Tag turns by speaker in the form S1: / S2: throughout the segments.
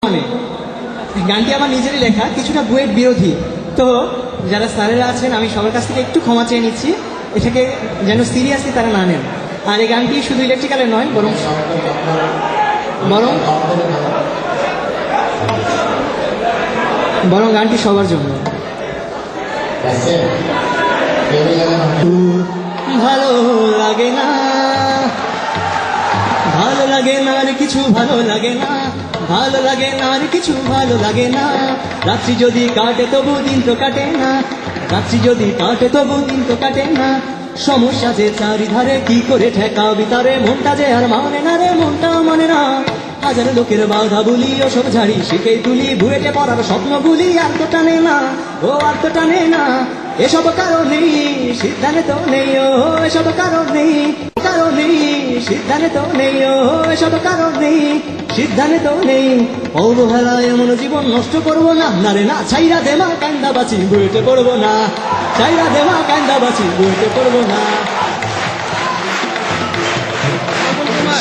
S1: মানে গানটি আমার নিজেরই লেখা, কিছুটা বুয়েট বিরোধী। তো যারা স্যারেরা আছেন আমি সবার কাছ থেকে একটু ক্ষমা চেয়ে নিচ্ছি, এটাকে যেন সিরিয়াসলি তারা না নেন। আর এই গানটি শুধু ইলেকট্রিক্যালের নয়, বরং বরং গানটি সবার জন্য। ভালো লাগে না, ভালো লাগে না আর কিছু ভালো লাগে না, ভালো লাগে না আর কিছু ভালো লাগে না। রাত্রি যদি কাটে তবু দিন তো কাটে না, রাত্রি যদি কাটে তবু দিন তো কাটে না। সমস্যা যে চারিধারে কি করে ঠেকাবি তারে, মনটা যে আর মানে না রে, মনটা মানে না। হাজার লোকের বাধা বলি ওসব ঝাড়ি শিখে তুলি, বুয়েটে পড়ার স্বপ্নগুলি আর তো টানে না, ও আর তো টানে না। এসব কারণে সিদ্ধান্ত নেই, ও এসব কারণে সিদ্ধান্ত নেই, ও এসব কারণে সিদ্ধান্ত নেই। অবহেলায় এমন জীবন নষ্ট করবো না, না রে না। ছাইরা দেমা কান্দা বাঁচি বুয়েটে পড়বো না, ছাইরা দেমা কান্দা বাঁচি বুয়েটে পড়বো না।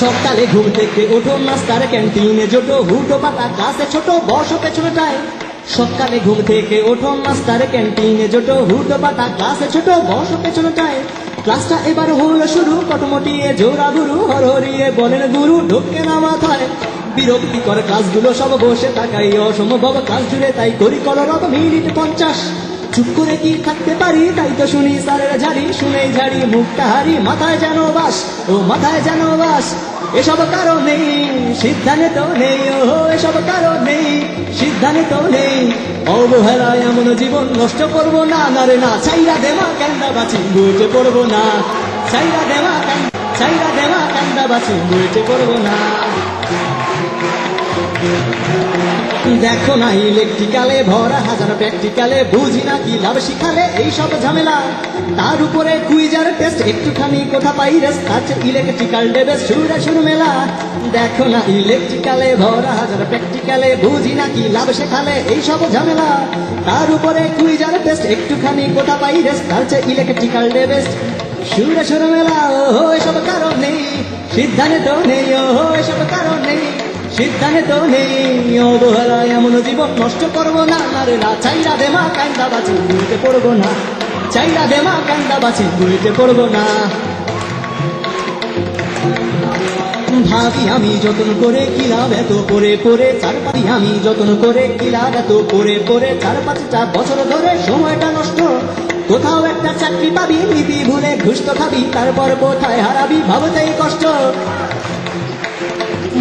S1: সকালে ঘুম থেকে ওঠো, নাস্তার ক্যান্টিনে জোটো, হুটো পাতা ক্লাসে ছোট, বসো পেছনেটায়। সকালে ঘুম থেকে ওঠো, নাস্তার ক্যান্টিনে জোটো, হুটো পাতা ক্লাসে ছোট, বসো পেছনেটায়। ক্লাসটা এবার হলো শুরু, কটমটিয়ে জোড়া গুরু হরহরিয়ে বলেন গুরু, ঢোকে না মাথায়। বিরক্তিকর ক্লাসগুলো সব বসে থাকাই অসম্ভব, ক্লাস জুড়ে তাই করি কলরব মিনিট 50। চুপ করে কি থাকতে পারি, তাই তো শুনি স্যারের ঝাড়ি, শুনেই ঝাড়ি মুখটা হারি, মাথায় যেন বাস, ও মাথায় যেন বাস। এসব কারণে সিদ্ধান্ত নেই, ও এসব কারণে সিদ্ধান্ত নেই। অবহেলায় এমন জীবন নষ্ট করবো না, না রে না। ছাইরা দেমা কান্দা বাঁচি বুয়েটে পড়বো না, ছাইরা দেমা কান্দা বাঁচি বুয়েটে পড়বো না। দেখো না ইলেকট্রিক্যালে ভরা হাজার প্র্যাকটিক্যালে, বুঝি না কি লাভ শিখালে এইসব ঝামেলা। তার উপরে কুইজার টেস্ট, একটুখানি কোথা পাই রেস, তার ইলেকট্রিক্যাল ডেবে সুরে সুর মেলা। দেখো না ইলেকট্রিক্যালে ভরা হাজার প্র্যাকটিক্যালে, বুঝি না কি লাভ শেখালে এইসব ঝামেলা। তার উপরে কুইজার টেস্ট, একটুখানি কোথা পাই রেস, তার ইলেকট্রিক্যাল ডেবে সুরে সুর মেলা। ও এসব কারণে সিদ্ধান্ত নেই, ও এসব কারণে সিদ্ধান্ত নেই। অবহেলায় এমন জীবন নষ্ট করবো না, না রে না। ছাইরা দেমা কান্দা বাঁচি বুয়েটে পড়বো না, ছাইরা দেমা কান্দা বাঁচি বুয়েটে পড়বো না। ভাবি আমি যতন করে কি লাভ এত পরে পরে, চারপাতি আমি যতন করে কি লাভ এত পরে পরে। 4-5 বছর ধরে সময়টা নষ্ট, কোথাও একটা চাকরি পাবি নীতি ভুলে ঘুষ তো খাবি, তারপর কোথায় হারাবি ভাবতেই কষ্ট।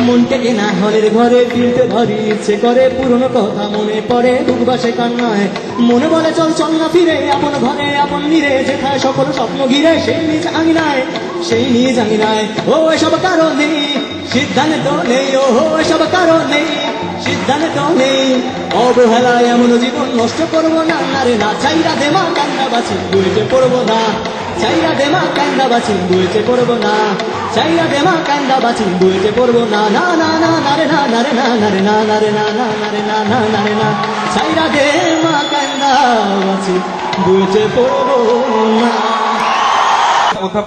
S1: মন টেকে না হলের ঘরে ফিরতে ধরি, ইচ্ছে করে পুরনো কথা মনে পড়ে, বুক বাসে কান্নায়। মনে বলে চল চল না ফিরে আপন ঘরে আপন নিরে, যেথায় সকল স্বপ্ন ঘিরে সেই নিজ আঙিনায়, সেই নিজ আঙিনায়। ও এসব কারণে সিদ্ধান্ত নেই, ও এসব কারণে সিদ্ধান্ত নেই। অবহেলায় এমন জীবন নষ্ট করবো না, না রে না। ছাইরা দেমা কান্দা বাঁচি বুয়েটে পড়বো না, ছাইরা দেমা কান্দা বাঁচি বুয়েটে পড়বো না, ছাইরা দেমা কান্দা বাঁচি বুয়েটে পড়বো না। না না না না রে না, না রে না, না রে না, না রে না, না না রে না, না না রে না। ছাইরা দেমা কান্দা বাঁচি বুয়েটে পড়বো না।